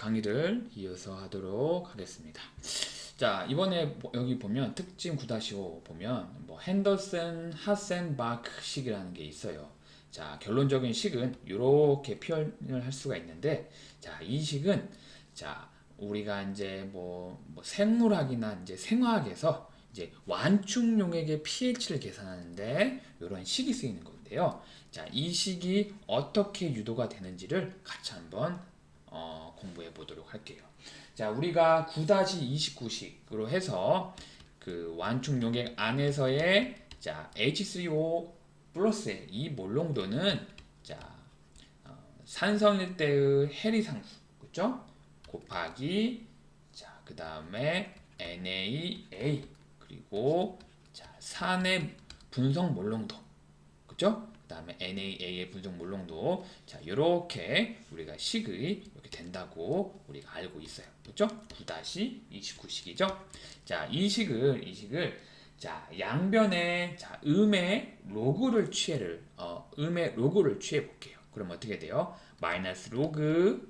강의를 이어서 하도록 하겠습니다. 자, 이번에 여기 보면 특징 9-5 보면 핸더슨 하센바크 식이라는 게 있어요. 자, 결론적인 식은 이렇게 표현을 할 수가 있는데, 자, 이 식은 자, 우리가 이제 생물학이나 이제 생화학에서 이제 완충 용액의 pH를 계산하는데 이런 식이 쓰이는 건데요. 자, 이 식이 어떻게 유도가 되는지를 같이 한번 공부해 보도록 할게요. 자, 우리가 9-29식으로 해서 그 완충 용액 안에서의 자, H3O 플러스의 이 몰농도는 자, 산성일 때의 해리상수, 그죠? 곱하기 자, 그 다음에 NaA 그리고 자, 산의 분석 몰농도, 그죠? 그 다음에 NaA의 분석 몰농도, 자, 이렇게 우리가 식이 이렇게 된다고 우리가 알고 있어요. 그죠? 9-29식이죠? 자, 이 식을 자, 양변에 자, 음의 로그를 취해 볼게요. 그럼 어떻게 돼요? 마이너스 로그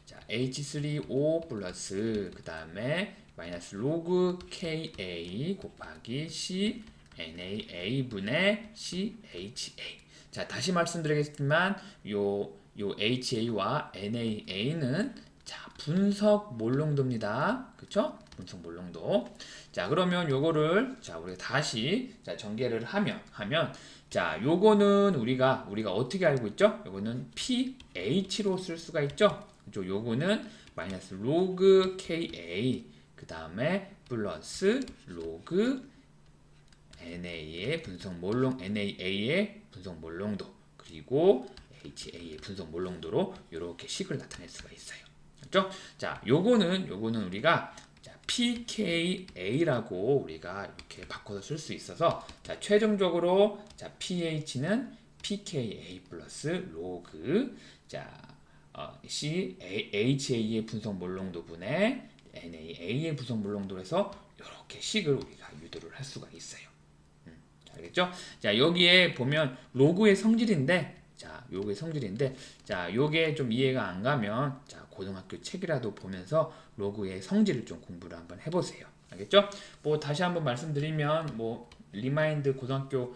자, H3O 플러스 그 다음에 마이너스 로그 Ka 곱하기 C NaA 분의 CHA. 자, 다시 말씀드리겠지만 요 HA와 NaA는 자, 분석 몰농도입니다. 그쵸? 분석 몰농도. 자, 그러면 요거를 자, 우리가 다시 자, 전개를 하면 자, 요거는 우리가 어떻게 알고 있죠? 요거는 pH로 쓸 수가 있죠? 요거는 마이너스 로그 Ka 그 다음에 플러스 로그 NA의 분석 몰농도 그리고 HA의 분석 몰농도로 이렇게 식을 나타낼 수가 있어요. 그렇죠? 자, 요거는 우리가 자, pKa라고 우리가 이렇게 바꿔서 쓸 수 있어서 자, 최종적으로 자, pH는 pKa 플러스 로그 자, HA의 분석 몰농도 분의 NaA의 분석 몰농도로 해서 이렇게 식을 우리가 유도를 할 수가 있어요. 알겠죠? 자, 여기에 보면 로그의 성질인데, 자, 요게 좀 이해가 안 가면, 자, 고등학교 책이라도 보면서 로그의 성질을 좀 공부를 한번 해보세요. 알겠죠? 다시 한번 말씀드리면, 리마인드 고등학교,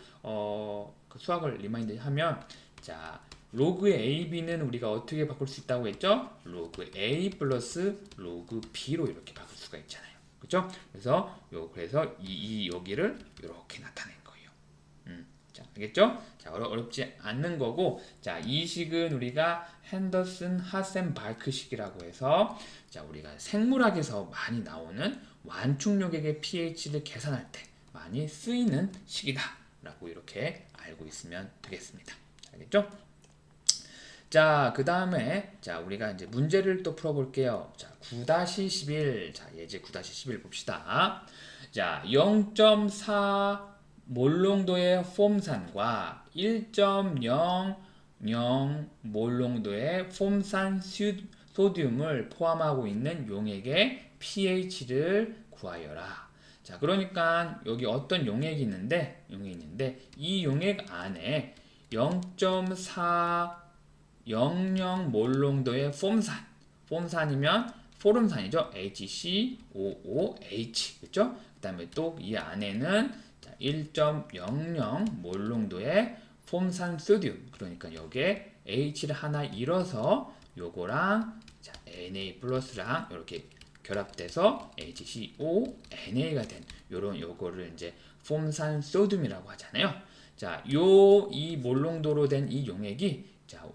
그 수학을 리마인드 하면, 자, 로그의 AB는 우리가 어떻게 바꿀 수 있다고 했죠? 로그 A 플러스 로그 B로 이렇게 바꿀 수가 있잖아요. 그렇죠? 그래서 여기를 이렇게 나타낸 거예요. 자, 알겠죠? 자, 어렵지 않는 거고, 자, 이 식은 우리가 핸더슨 하센바크 식이라고 해서, 자, 우리가 생물학에서 많이 나오는 완충 용액의 pH를 계산할 때 많이 쓰이는 식이다라고 이렇게 알고 있으면 되겠습니다. 알겠죠? 자, 그 다음에, 자, 우리가 이제 문제를 또 풀어볼게요. 자, 9-11. 자, 예제 9-11 봅시다. 자, 0.4 몰농도의 폼산과 1.00 몰농도의 폼산 소듐을 포함하고 있는 용액의 pH를 구하여라. 자, 그러니까 여기 어떤 용액이 있는데 이 용액 안에 0.400 몰농도의 폼산이면 포름산이죠. HCOOH. 그렇죠? 그다음에 또 이 안에는 1.00 몰농도의 폼산 소듐, 그러니까 여기에 H를 하나 잃어서 요거랑 자, Na 플러스랑 이렇게 결합돼서 HCONA가 된 요거를 이제 폼산 소듐이라고 하잖아요. 자, 이 몰농도로 된 이 용액이 자,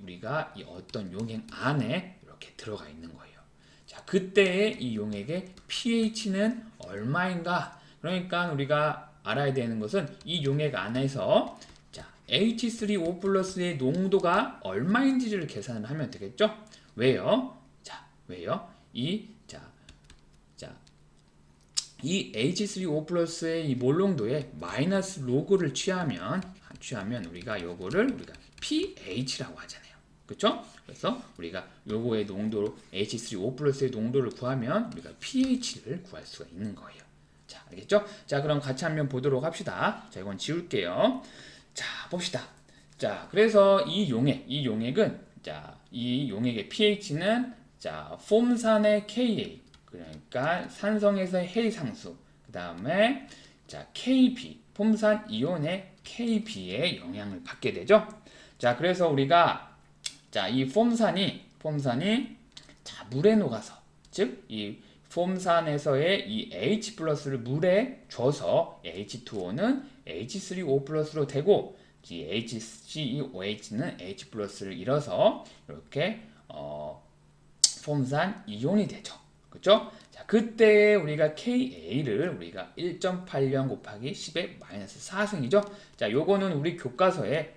우리가 이 어떤 용액 안에 이렇게 들어가 있는 거예요. 자, 그때의 이 용액의 pH는 얼마인가? 그러니까 우리가 알아야 되는 것은 이 용액 안에서 자, H3O 플러스의 농도가 얼마인지를 계산을 하면 되겠죠? 왜요? 자, 왜요? 이 H3O 플러스의 이 몰농도에 마이너스 로그를 취하면 우리가 요거를 pH라고 하잖아요. 그렇죠? 그래서 우리가 요거의 농도로 H3O 플러스의 농도를 구하면 우리가 pH를 구할 수가 있는 거예요. 자, 알겠죠? 자, 그럼 같이 한번 보도록 합시다. 자, 이건 지울게요. 자, 봅시다. 자, 그래서 이 용액은 자, 이 용액의 pH는 자, 폼산의 Ka, 그러니까 산성에서의 해상수, 그 다음에 자, Kb, 폼산 이온의 Kb의 영향을 받게 되죠. 자, 그래서 우리가 자, 이 폼산이 자, 물에 녹아서, 즉 이 폼산에서의 이 H 플러스를 물에 줘서 H2O는 H3O 플러스로 되고, 이 HCOH는 H 플러스를 잃어서 이렇게 폼산 이온이 되죠. 그렇죠? 자, 그때 우리가 Ka를 우리가 1.80 곱하기 10의 마이너스 4승이죠. 자, 요거는 우리 교과서에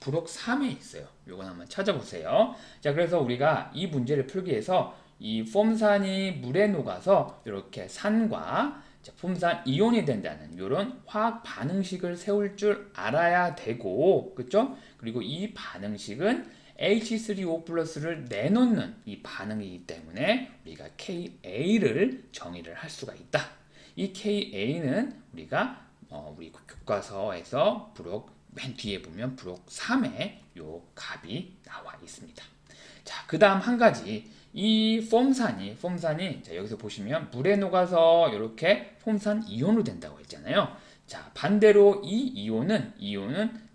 부록 3에 있어요. 요건 한번 찾아보세요. 자, 그래서 우리가 이 문제를 풀기 위해서 이 폼산이 물에 녹아서 이렇게 산과 폼산 이온이 된다는 이런 화학 반응식을 세울 줄 알아야 되고, 그렇죠? 그리고 이 반응식은 H3O 플러스를 내놓는 이 반응이기 때문에 우리가 Ka를 정의를 할 수가 있다. 이 Ka는 우리가 우리 교과서에서 부록 맨 뒤에 보면 부록 3에 요 값이 나와 있습니다. 자, 그 다음 한 가지, 이 폼산이 자, 여기서 보시면 물에 녹아서 이렇게 폼산 이온으로 된다고 했잖아요. 자, 반대로 이 이온은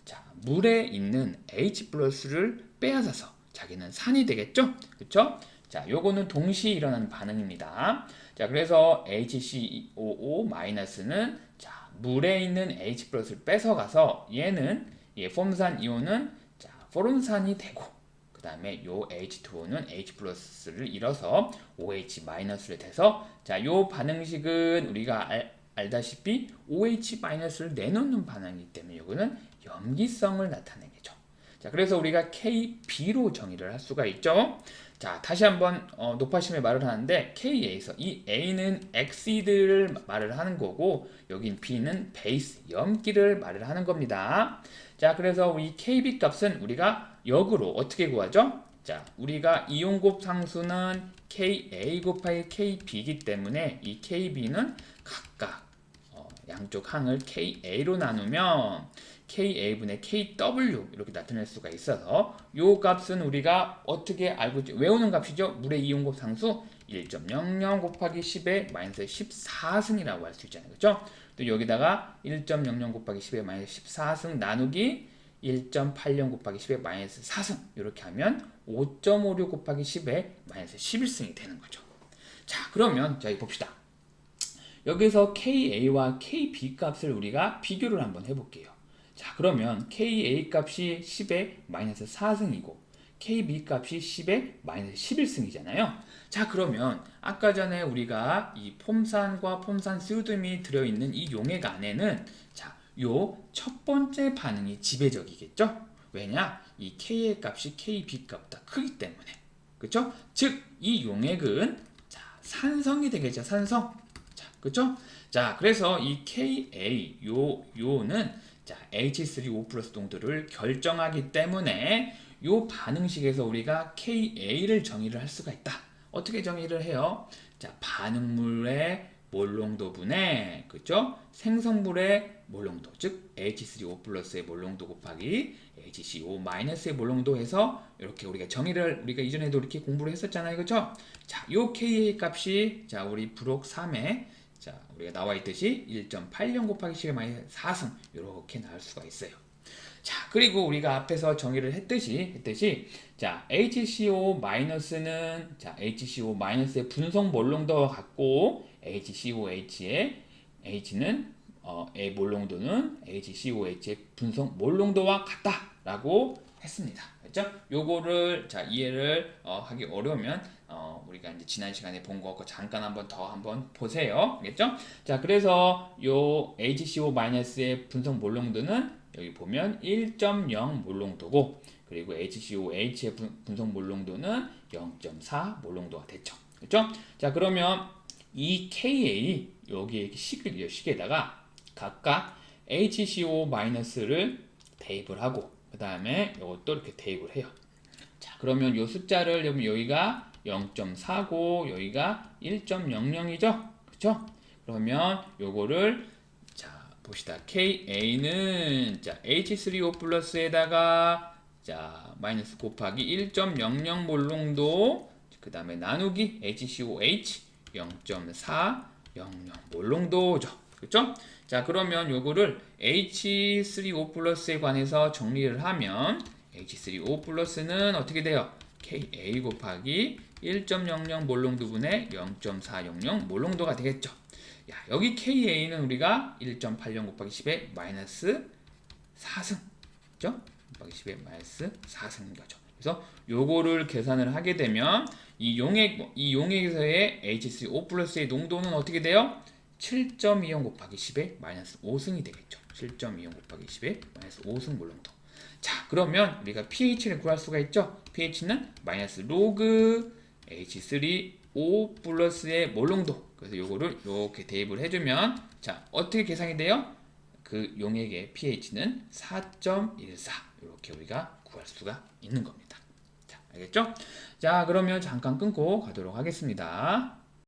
자, 물에 있는 H 플러스를 빼앗아서 자기는 산이 되겠죠? 그쵸? 자, 요거는 동시에 일어나는 반응입니다. 자, 그래서 HCOO 마이너스는 자, 물에 있는 H 플러스를 뺏어가서 얘는 폼산 이온은 자, 포름산이 되고, 그 다음에 요 H2O는 H 플러스를 잃어서 OH 마이너스를 돼서, 자, 요 반응식은 우리가 알다시피 OH 마이너스를 내놓는 반응이기 때문에 이거는 염기성을 나타내겠죠. 자, 그래서 우리가 KB로 정의를 할 수가 있죠. 자, 다시 한번 노파심의 말을 하는데, Ka에서 이 A는 엑시드를 말을 하는 거고, 여긴 B는 베이스, 염기를 말을 하는 겁니다. 자, 그래서 우리 KB 값은 우리가 역으로 어떻게 구하죠? 자, 우리가 이온곱 상수는 Ka 곱하기 KB이기 때문에 이 KB는 각각 양쪽 항을 Ka로 나누면 Ka분의 KW 이렇게 나타낼 수가 있어서 요 값은 우리가 어떻게 알고 있죠? 외우는 값이죠. 물의 이온곱 상수 1.00 곱하기 10의 마이너스 14승이라고 할 수 있잖아요. 그렇죠? 또 여기다가 1.00 곱하기 10의 마이너스 14승 나누기 1.80 곱하기 10의 마이너스 4승 이렇게 하면 5.56 곱하기 10의 마이너스 11승이 되는 거죠. 자, 그러면 자, 봅시다. 여기서 KA와 KB 값을 우리가 비교를 한번 해볼게요. 자, 그러면 KA 값이 10의 마이너스 4승이고 KB 값이 10의 마이너스 11승이잖아요. 자, 그러면 아까 전에 우리가 이 폼산과 폼산 스유듬이 들어있는 이 용액 안에는 자, 요 첫 번째 반응이 지배적이겠죠? 왜냐? 이 K의 값이 KB 값보다 크기 때문에. 그쵸? 즉, 이 용액은 자, 산성이 되겠죠, 산성. 자, 그쵸? 자, 그래서 이 Ka, 요는 자, H3O 플러스 동들을 결정하기 때문에 요 반응식에서 우리가 Ka를 정의를 할 수가 있다. 어떻게 정의를 해요? 자, 반응물의 몰농도분의 그죠? 생성물의 몰농도, 즉 H3O 플러스의 몰농도 곱하기 HCO 마이너스의 몰농도 해서 이렇게 우리가 정의를 우리가 이전에도 이렇게 공부를 했었잖아요. 그죠? 자, 요 Ka 값이 자, 우리 부록 3에 자, 우리가 나와 있듯이 1.80 곱하기 10의 마이너스 4승 이렇게 나올 수가 있어요. 자, 그리고 우리가 앞에서 정의를 했듯이 자, HCO 마이너스는 자, HCO 마이너스의 분성 몰농도와 같고 HCOH의 H는 의 몰농도는 HCOH의 분성 몰농도와 같다라고 했습니다. 그렇죠? 요거를 자, 이해를 하기 어려우면 우리가 이제 지난 시간에 본 거 잠깐 한번 보세요. 알겠죠? 자, 그래서 요 HCO-의 분성 몰농도는 여기 보면 1.0 몰농도고, 그리고 HCOH의 분성 몰농도는 0.4 몰농도가 됐죠. 그렇죠? 자, 그러면 이 Ka 여기에 식에다가 각각 HCO-를 대입을 하고 그 다음에 이것도 이렇게 대입을 해요. 자, 그러면 이 숫자를 여기가 0.4고 여기가 1.00이죠. 그렇죠? 그러면 요거를 자, 봅시다. KA는 자, H3O 플러스에다가 자, 마이너스 곱하기 1.00 몰농도 그 다음에 나누기 HCOH 0.400 몰롱도죠. 그렇죠? 자, 그러면 요거를 H3O 플러스에 관해서 정리를 하면 H3O 플러스는 어떻게 돼요? Ka 곱하기 1.00 몰롱도분의 0.400 몰롱도가 되겠죠. 야, 여기 Ka는 우리가 1.80 곱하기 10의 마이너스 4승. 그죠? 곱하기 10의 마이너스 4승인 거죠. 그래서 요거를 계산을 하게 되면 이 용액에서의 H3O 플러스의 농도는 어떻게 돼요? 7.20 곱하기 10의 마이너스 5승이 되겠죠. 7.20 곱하기 10의 마이너스 5승 몰롱도. 자, 그러면 우리가 pH를 구할 수가 있죠. pH는 마이너스 로그 H3O 플러스의 몰롱도. 그래서 요거를 이렇게 대입을 해주면 자, 어떻게 계산이 돼요? 그 용액의 pH는 4.14 이렇게 우리가 구할 수가 있는 겁니다. 자, 알겠죠? 자, 그러면 잠깐 끊고 가도록 하겠습니다.